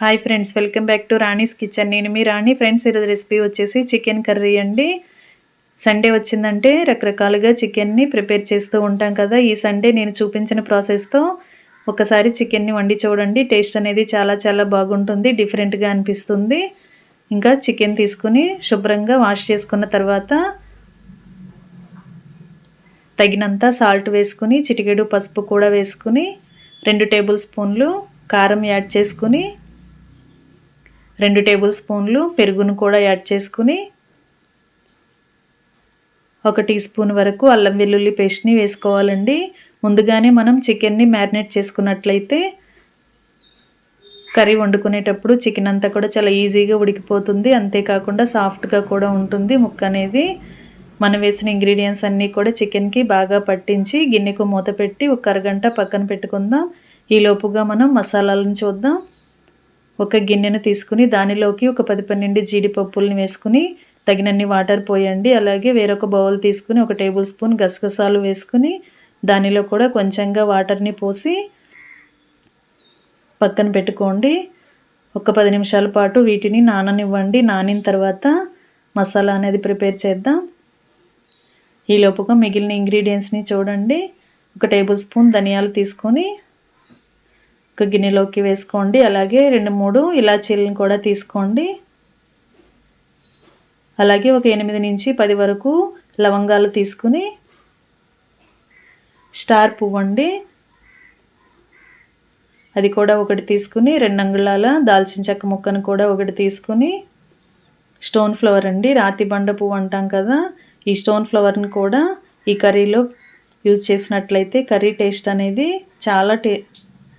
Hi friends, welcome back to Rani's kitchen. నేను మీ రాణి. Friends, ఈరోజు recipe వచ్చేసి చికెన్ కర్రీ అండి. సండే వచ్చిందంటే రకరకాలుగా చికెన్ని ప్రిపేర్ చేస్తూ ఉంటాం కదా. ఈ సండే నేను చూపించిన ప్రాసెస్తో ఒకసారి చికెన్ని వండి చూడండి. టేస్ట్ అనేది చాలా చాలా బాగుంటుంది, డిఫరెంట్గా అనిపిస్తుంది. ఇంకా చికెన్ తీసుకుని శుభ్రంగా వాష్ చేసుకున్న తర్వాత తగినంత సాల్ట్ వేసుకుని, చిటికెడు పసుపు కూడా వేసుకుని, 2 టేబుల్ స్పూన్లు కారం యాడ్ చేసుకుని, 2 టేబుల్ స్పూన్లు పెరుగును కూడా యాడ్ చేసుకుని, 1 టీ స్పూన్ వరకు అల్లం వెల్లుల్లి పేస్ట్ని వేసుకోవాలండి. ముందుగానే మనం చికెన్ని మ్యారినేట్ చేసుకున్నట్లయితే కర్రీ వండుకునేటప్పుడు చికెన్ అంతా కూడా చాలా ఈజీగా ఉడికిపోతుంది. అంతేకాకుండా సాఫ్ట్గా కూడా ఉంటుంది ముక్క అనేది. మనం వేసిన ఇంగ్రీడియంట్స్ అన్నీ కూడా చికెన్కి బాగా పట్టించి గిన్నెకు మూత పెట్టి ఒక అరగంట పక్కన పెట్టుకుందాం. ఈలోపుగా మనం మసాలాలను చూద్దాం. ఒక గిన్నెను తీసుకుని దానిలోకి ఒక 10-12 జీడిపప్పుల్ని వేసుకుని తగినన్ని వాటర్ పోయండి. అలాగే వేరొక బౌల్ తీసుకుని 1 టేబుల్ స్పూన్ గసగసాలు వేసుకుని దానిలో కూడా కొంచెంగా వాటర్ని పోసి పక్కన పెట్టుకోండి. ఒక 10 నిమిషాల పాటు వీటిని నాననివ్వండి. నానిన తర్వాత మసాలా అనేది ప్రిపేర్ చేద్దాం. ఈలోపుగా మిగిలిన ఇంగ్రీడియంట్స్ని చూడండి. 1 టేబుల్ స్పూన్ ధనియాలు తీసుకొని ఒక గిన్నెలోకి వేసుకోండి. అలాగే 2-3 ఇలాచీలను కూడా తీసుకోండి. అలాగే ఒక 8 నుంచి 10 వరకు లవంగాలు తీసుకుని, స్టార్ పువ్వు అండి అది కూడా 1 తీసుకుని, 2 అంగుళాల దాల్చిన చెక్క ముక్కను కూడా 1 తీసుకుని, స్టోన్ ఫ్లవర్ అండి, రాతి బండ పువ్వు అంటాం కదా, ఈ స్టోన్ ఫ్లవర్ని కూడా ఈ కర్రీలో యూజ్ చేసినట్లయితే కర్రీ టేస్ట్ అనేది చాలా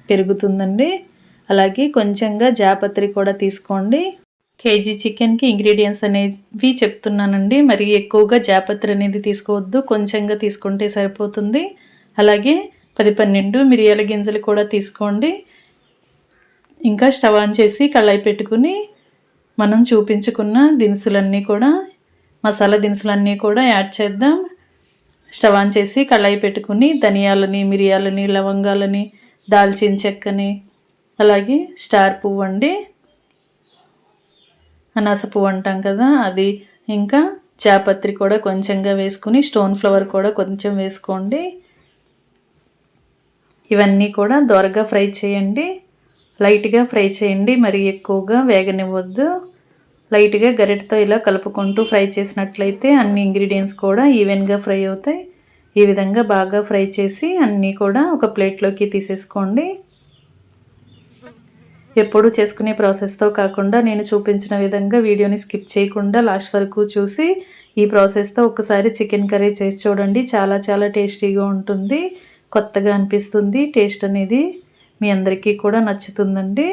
పెరుగుతుందండి. అలాగే కొంచెంగా జాపత్రి కూడా తీసుకోండి. కేజీ చికెన్కి ఇంగ్రీడియంట్స్ అనేవి చెప్తున్నానండి. మరి ఎక్కువగా జాపత్రి అనేది తీసుకోవద్దు, కొంచెంగా తీసుకుంటే సరిపోతుంది. అలాగే 10-12 మిరియాల గింజలు కూడా తీసుకోండి. ఇంకా స్టవ్ ఆన్ చేసి కళాయి పెట్టుకుని మనం చూపించుకున్న దినుసులన్నీ కూడా, మసాలా దినుసులన్నీ కూడా యాడ్ చేద్దాం. స్టవ్ ఆన్ చేసి కళాయి పెట్టుకుని ధనియాలని, మిరియాలని, లవంగాలని, దాల్చిన చెక్కని, అలాగే స్టార్ పువ్వు అండి, అనాస పువ్వు అంటాం కదా అది, ఇంకా జాపత్రి కూడా కొంచెంగా వేసుకుని, స్టోన్ ఫ్లవర్ కూడా కొంచెం వేసుకోండి. ఇవన్నీ కూడా దోరగా ఫ్రై చేయండి. లైట్గా ఫ్రై చేయండి, మరి ఎక్కువగా వేగనివ్వద్దు. లైట్గా గరిటతో ఇలా కలుపుకుంటూ ఫ్రై చేసినట్లయితే అన్ని ఇంగ్రీడియంట్స్ కూడా ఈవెన్గా ఫ్రై అవుతాయి. ఈ విధంగా బాగా ఫ్రై చేసి అన్నీ కూడా ఒక ప్లేట్లోకి తీసేసుకోండి. ఎప్పుడు చేసుకునే ప్రాసెస్తో కాకుండా నేను చూపించిన విధంగా వీడియోని స్కిప్ చేయకుండా లాస్ట్ వరకు చూసి ఈ ప్రాసెస్తో ఒకసారి చికెన్ కర్రీ చేసి చూడండి. చాలా చాలా టేస్టీగా ఉంటుంది, కొత్తగా అనిపిస్తుంది. టేస్ట్ అనేది మీ అందరికీ కూడా నచ్చుతుందండి.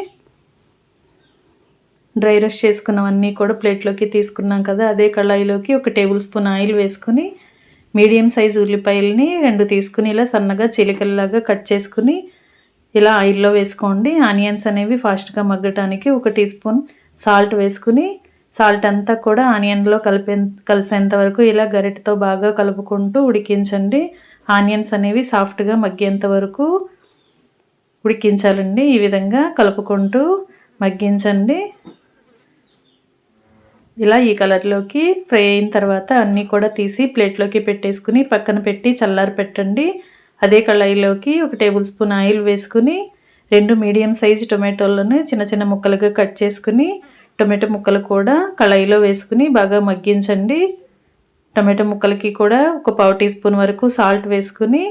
డ్రై రోస్ట్ చేసుకున్నవన్నీ కూడా ప్లేట్లోకి తీసుకున్నాం కదా, అదే కళాయిలోకి 1 టేబుల్ స్పూన్ ఆయిల్ వేసుకుని మీడియం సైజు ఉల్లిపాయలని 2 తీసుకుని ఇలా సన్నగా చిలికల్లాగా కట్ చేసుకుని ఇలా ఆయిల్లో వేసుకోండి. ఆనియన్స్ అనేవి ఫాస్ట్గా మగ్గటానికి 1 టీ స్పూన్ సాల్ట్ వేసుకుని, సాల్ట్ అంతా కూడా ఆనియన్లో కలిసేంత వరకు ఇలా గరిటెతో బాగా కలుపుకుంటూ ఉడికించండి. ఆనియన్స్ అనేవి సాఫ్ట్గా మగ్గేంత వరకు ఉడికించాలండి. ఈ విధంగా కలుపుకుంటూ మగ్గించండి. ఇలా ఈ కలర్లోకి ఫ్రై అయిన తర్వాత అన్నీ కూడా తీసి ప్లేట్లోకి పెట్టేసుకుని పక్కన పెట్టి చల్లారి పెట్టండి. అదే కళాయిలోకి 1 టేబుల్ స్పూన్ ఆయిల్ వేసుకుని 2 మీడియం సైజు టొమాటోలను చిన్న చిన్న ముక్కలుగా కట్ చేసుకుని టొమాటో ముక్కలు కూడా కళాయిలో వేసుకుని బాగా మగ్గించండి. టొమాటో ముక్కలకి కూడా ఒక 1/2 టీ స్పూన్ వరకు సాల్ట్ వేసుకుని,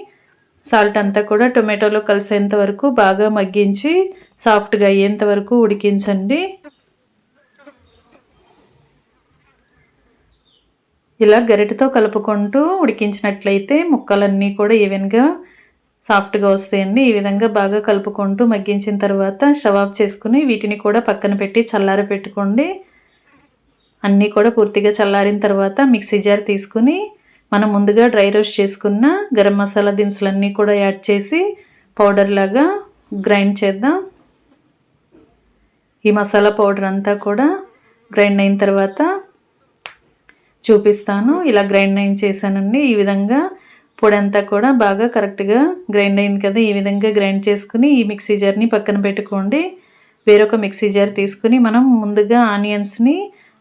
సాల్ట్ అంతా కూడా టొమాటోలో కలిసేంత వరకు బాగా మగ్గించి సాఫ్ట్గా అయ్యేంత వరకు ఉడికించండి. ఇలా గరిటెతో కలుపుకుంటూ ఉడికించినట్లయితే ముక్కలన్నీ కూడా ఈవెన్గా సాఫ్ట్గా వస్తాయండి. ఈ విధంగా బాగా కలుపుకుంటూ మగ్గించిన తర్వాత స్టవ్ ఆఫ్ చేసుకుని వీటిని కూడా పక్కన పెట్టి చల్లార పెట్టుకోండి. అన్నీ కూడా పూర్తిగా చల్లారిన తర్వాత మిక్సీ జార్ తీసుకుని మనం ముందుగా డ్రై రోస్ట్ చేసుకున్న గరం మసాలా దినుసులన్నీ కూడా యాడ్ చేసి పౌడర్ లాగా గ్రైండ్ చేద్దాం. ఈ మసాలా పౌడర్ అంతా కూడా గ్రైండ్ అయిన తర్వాత చూపిస్తాను. ఇలా గ్రైండ్ చేశానండి. ఈ విధంగా పొడి అంతా కూడా బాగా కరెక్ట్గా గ్రైండ్ అయింది కదా, ఈ విధంగా గ్రైండ్ చేసుకుని ఈ మిక్సీ జార్ని పక్కన పెట్టుకోండి. వేరొక మిక్సీ జార్ తీసుకుని మనం ముందుగా ఆనియన్స్ని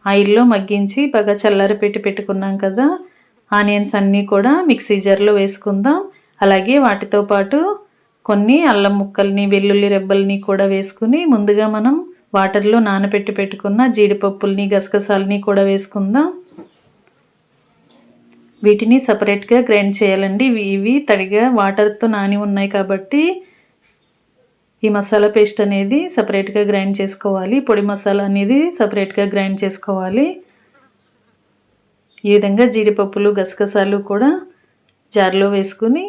ఆయిల్లో మగ్గించి బాగా చల్లారి పెట్టుకున్నాం కదా, ఆనియన్స్ అన్నీ కూడా మిక్సీ జార్లో వేసుకుందాం. అలాగే వాటితో పాటు కొన్ని అల్లం ముక్కల్ని, వెల్లుల్లి రెబ్బల్ని కూడా వేసుకుని ముందుగా మనం వాటర్లో పెట్టుకున్న జీడిపప్పుల్ని, గసగసాలని కూడా వేసుకుందాం. వీటిని సపరేట్గా గ్రైండ్ చేయాలండి. ఇవి తడిగా వాటర్తో నాని ఉన్నాయి కాబట్టి ఈ మసాలా పేస్ట్ అనేది సపరేట్గా గ్రైండ్ చేసుకోవాలి. పొడి మసాలా అనేది సపరేట్గా గ్రైండ్ చేసుకోవాలి. ఈ విధంగా జీడిపప్పులు, గసగసాలు కూడా జార్లో వేసుకుని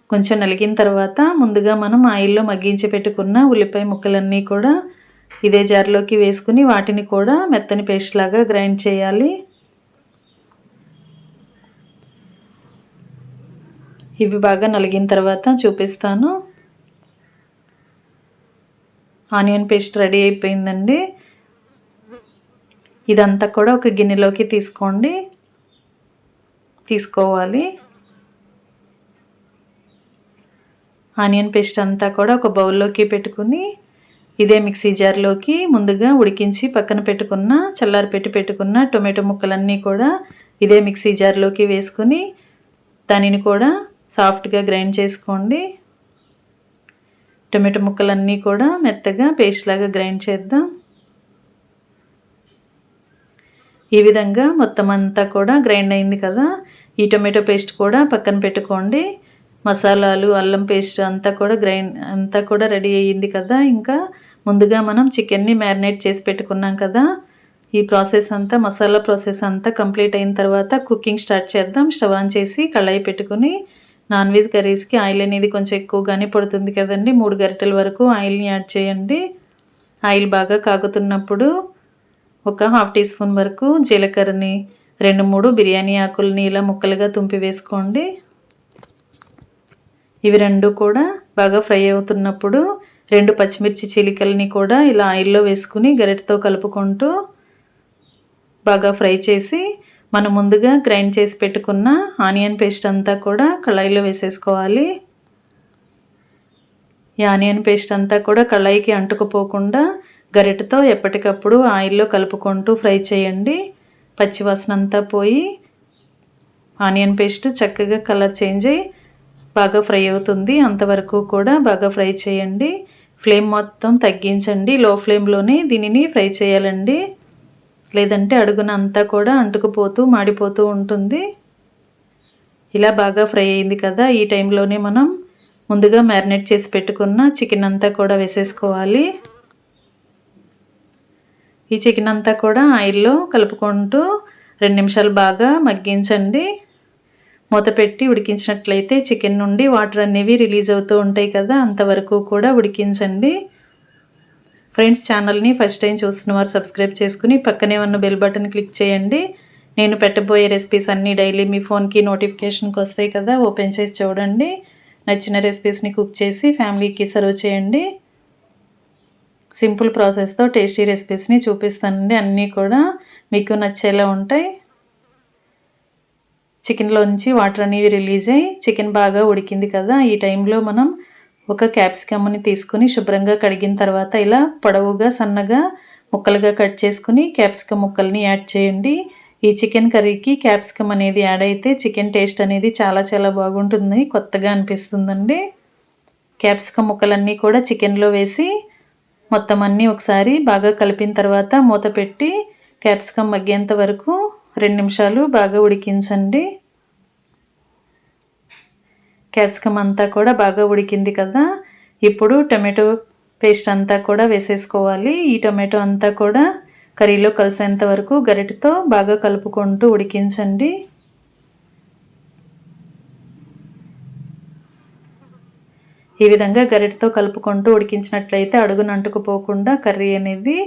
కొంచెం నలిగిన తర్వాత ముందుగా మనం ఆయిల్లో మగ్గించి పెట్టుకున్న ఉల్లిపాయ ముక్కలన్నీ కూడా ఇదే జార్లోకి వేసుకుని వాటిని కూడా మెత్తని పేస్ట్ లాగా గ్రైండ్ చేయాలి. ఇవి బాగా నలిగిన తర్వాత చూపిస్తాను. ఆనియన్ పేస్ట్ రెడీ అయిపోయిందండి. ఇదంతా కూడా ఒక గిన్నెలోకి తీసుకోవాలి. ఆనియన్ పేస్ట్ అంతా కూడా ఒక బౌల్లోకి పెట్టుకుని ఇదే మిక్సీ జార్లోకి ముందుగా ఉడికించి పక్కన పెట్టుకున్న చల్లారి పెట్టుకున్న టొమాటో ముక్కలన్నీ కూడా ఇదే మిక్సీ జార్లోకి వేసుకుని దానిని కూడా సాఫ్ట్గా గ్రైండ్ చేసుకోండి. టొమాటో ముక్కలన్నీ కూడా మెత్తగా పేస్ట్ లాగా గ్రైండ్ చేద్దాం. ఈ విధంగా మొత్తం అంతా కూడా గ్రైండ్ అయింది కదా, ఈ టొమాటో పేస్ట్ కూడా పక్కన పెట్టుకోండి. మసాలాలు, అల్లం పేస్ట్ అంతా కూడా రెడీ అయ్యింది కదా. ఇంకా ముందుగా మనం చికెన్ని మ్యారినేట్ చేసి పెట్టుకున్నాం కదా, ఈ ప్రాసెస్ అంతా, మసాలా ప్రాసెస్ అంతా కంప్లీట్ అయిన తర్వాత కుకింగ్ స్టార్ట్ చేద్దాం. స్టవ్ ఆన్ చేసి కళాయి పెట్టుకుని నాన్ వెజ్ కర్రీస్కి ఆయిల్ అనేది కొంచెం ఎక్కువగానే పడుతుంది కదండి. 3 గరిటెల వరకు ఆయిల్ని యాడ్ చేయండి. ఆయిల్ బాగా కాగుతున్నప్పుడు ఒక 1/2 టీ స్పూన్ వరకు జీలకర్రని, 2-3 బిర్యానీ ఆకుల్ని ఇలా ముక్కలుగా తుంపి వేసుకోండి. ఇవి రెండు కూడా బాగా ఫ్రై అవుతున్నప్పుడు 2 పచ్చిమిర్చి చీలికల్ని కూడా ఇలా ఆయిల్లో వేసుకుని గరిటెతో కలుపుకుంటూ బాగా ఫ్రై చేసి మనం ముందుగా గ్రైండ్ చేసి పెట్టుకున్న ఆనియన్ పేస్ట్ అంతా కూడా కళాయిలో వేసేసుకోవాలి. ఈ ఆనియన్ పేస్ట్ అంతా కూడా కళాయికి అంటుకుపోకుండా గరిటెతో ఎప్పటికప్పుడు ఆయిల్లో కలుపుకుంటూ ఫ్రై చేయండి. పచ్చివాసన అంతా పోయి ఆనియన్ పేస్ట్ చక్కగా కలర్ చేంజ్ అయ్యి బాగా ఫ్రై అవుతుంది. అంతవరకు కూడా బాగా ఫ్రై చేయండి. ఫ్లేమ్ మొత్తం తగ్గించండి. లో ఫ్లేమ్లోనే దీనిని ఫ్రై చేయాలండి. లేదంటే అడుగున అంతా కూడా అంటుకుపోతూ మాడిపోతూ ఉంటుంది. ఇలా బాగా ఫ్రై అయింది కదా, ఈ టైంలోనే మనం ముందుగా మ్యారినేట్ చేసి పెట్టుకున్న చికెన్ అంతా కూడా వేసేసుకోవాలి. ఈ చికెన్ అంతా కూడా ఆయిల్లో కలుపుకుంటూ 2 నిమిషాలు బాగా మగ్గించండి. మూత పెట్టి ఉడికించినట్లయితే చికెన్ నుండి వాటర్ అనేవి రిలీజ్ అవుతూ ఉంటాయి కదా, అంతవరకు కూడా ఉడికించండి. ఫ్రెండ్స్, ఛానల్ని ఫస్ట్ టైం చూస్తున్న వారు సబ్స్క్రైబ్ చేసుకుని పక్కనే ఉన్న బెల్ బటన్ క్లిక్ చేయండి. నేను పెట్టబోయే రెసిపీస్ అన్నీ డైలీ మీ ఫోన్కి నోటిఫికేషన్కి వస్తాయి కదా, ఓపెన్ చేసి చూడండి. నచ్చిన రెసిపీస్ని కుక్ చేసి ఫ్యామిలీకి సర్వ్ చేయండి. సింపుల్ ప్రాసెస్తో టేస్టీ రెసిపీస్ని చూపిస్తానండి. అన్నీ కూడా మీకు నచ్చేలా ఉంటాయి. చికెన్లో నుంచి వాటర్ అనేవి రిలీజ్ అయ్యి చికెన్ బాగా ఉడికింది కదా, ఈ టైంలో మనం ఒక క్యాప్సికమ్ని తీసుకుని శుభ్రంగా కడిగిన తర్వాత ఇలా పొడవుగా సన్నగా ముక్కలుగా కట్ చేసుకుని క్యాప్సికమ్ ముక్కల్ని యాడ్ చేయండి. ఈ చికెన్ కర్రీకి క్యాప్సికమ్ అనేది యాడ్ అయితే చికెన్ టేస్ట్ అనేది చాలా చాలా బాగుంటుంది, కొత్తగా అనిపిస్తుందండి. క్యాప్సికమ్ ముక్కలన్నీ కూడా చికెన్లో వేసి మొత్తం అన్నీ ఒకసారి బాగా కలిపిన తర్వాత మూత పెట్టి క్యాప్సికమ్ మగ్గేంత వరకు 2 నిమిషాలు బాగా ఉడికించండి. క్యాప్సికమ్ అంతా కూడా బాగా ఉడికింది కదా, ఇప్పుడు టొమాటో పేస్ట్ అంతా కూడా వేసేసుకోవాలి. ఈ టొమాటో అంతా కూడా కర్రీలో కలిసేంత వరకు గరిటెతో బాగా కలుపుకుంటూ ఉడికించండి. ఈ విధంగా గరిటెతో కలుపుకుంటూ ఉడికించినట్లయితే అడుగున అంటుకుపోకుండా కర్రీ అనేది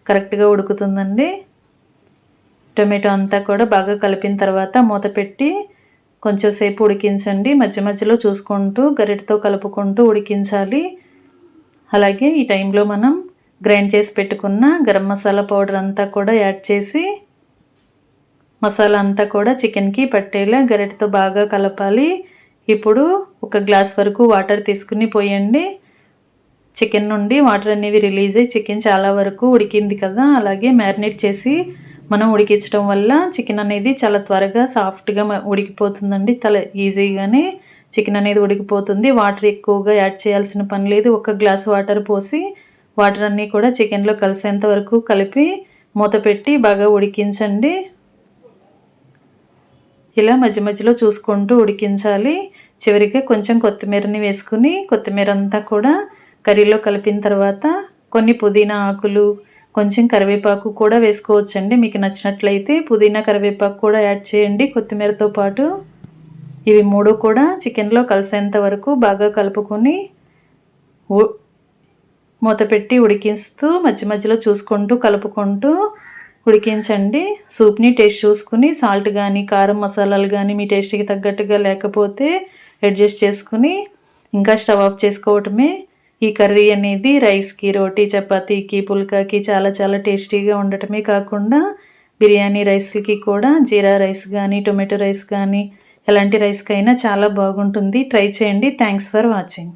కరెక్ట్గా ఉడుకుతుందండి. టొమాటో అంతా కూడా బాగా కలిపిన తర్వాత మూత పెట్టి కొంచెం సేపు ఉడికించండి. మధ్య మధ్యలో చూసుకుంటూ గరిటెతో కలుపుకుంటూ ఉడికించాలి. అలాగే ఈ టైంలో మనం గ్రైండ్ చేసి పెట్టుకున్న గరం మసాలా పౌడర్ అంతా కూడా యాడ్ చేసి మసాలా అంతా కూడా చికెన్కి పట్టేలా గరిటెతో బాగా కలపాలి. ఇప్పుడు 1 గ్లాస్ వరకు వాటర్ తీసుకుని పోయండి. చికెన్ నుండి వాటర్ అనేవి రిలీజ్ అయ్యి చికెన్ చాలా వరకు ఉడికింది కదా. అలాగే మ్యారినేట్ చేసి మనం ఉడికించడం వల్ల చికెన్ అనేది చాలా త్వరగా సాఫ్ట్గా ఉడికిపోతుందండి. ఈజీగానే చికెన్ అనేది ఉడికిపోతుంది. వాటర్ ఎక్కువగా యాడ్ చేయాల్సిన పని లేదు. ఒక గ్లాస్ వాటర్ పోసి వాటర్ అన్నీ కూడా చికెన్లో కలిసేంత వరకు కలిపి మూత పెట్టి బాగా ఉడికించండి. ఇలా మధ్య మధ్యలో చూసుకుంటూ ఉడికించాలి. చివరిగా కొంచెం కొత్తిమీరని వేసుకుని కొత్తిమీర అంతా కూడా కర్రీలో కలిపిన తర్వాత కొన్ని పుదీనా ఆకులు, కొంచెం కరివేపాకు కూడా వేసుకోవచ్చండి. మీకు నచ్చినట్లయితే పుదీనా కరివేపాకు కూడా యాడ్ చేయండి కొత్తిమీరతో పాటు. ఇవి మూడు కూడా చికెన్లో కలిసేంత వరకు బాగా కలుపుకొని మూత పెట్టి ఉడికిస్తూ మధ్య మధ్యలో చూసుకుంటూ కలుపుకుంటూ ఉడికించండి. సూప్ని టేస్ట్ చూసుకుని సాల్ట్ కానీ కారం మసాలాలు కానీ మీ టేస్ట్కి తగ్గట్టుగా లేకపోతే అడ్జస్ట్ చేసుకుని ఇంకా స్టవ్ ఆఫ్ చేసుకోవటమే. ఈ కర్రీ అనేది రైస్కి, రోటీ, చపాతీకి, పుల్కాకి చాలా చాలా టేస్టీగా ఉండటమే కాకుండా బిర్యానీ రైస్లకి కూడా జీరా రైస్ కానీ టొమాటో రైస్ కానీ ఎలాంటి రైస్కైనా చాలా బాగుంటుంది. ట్రై చేయండి. Thanks for watching.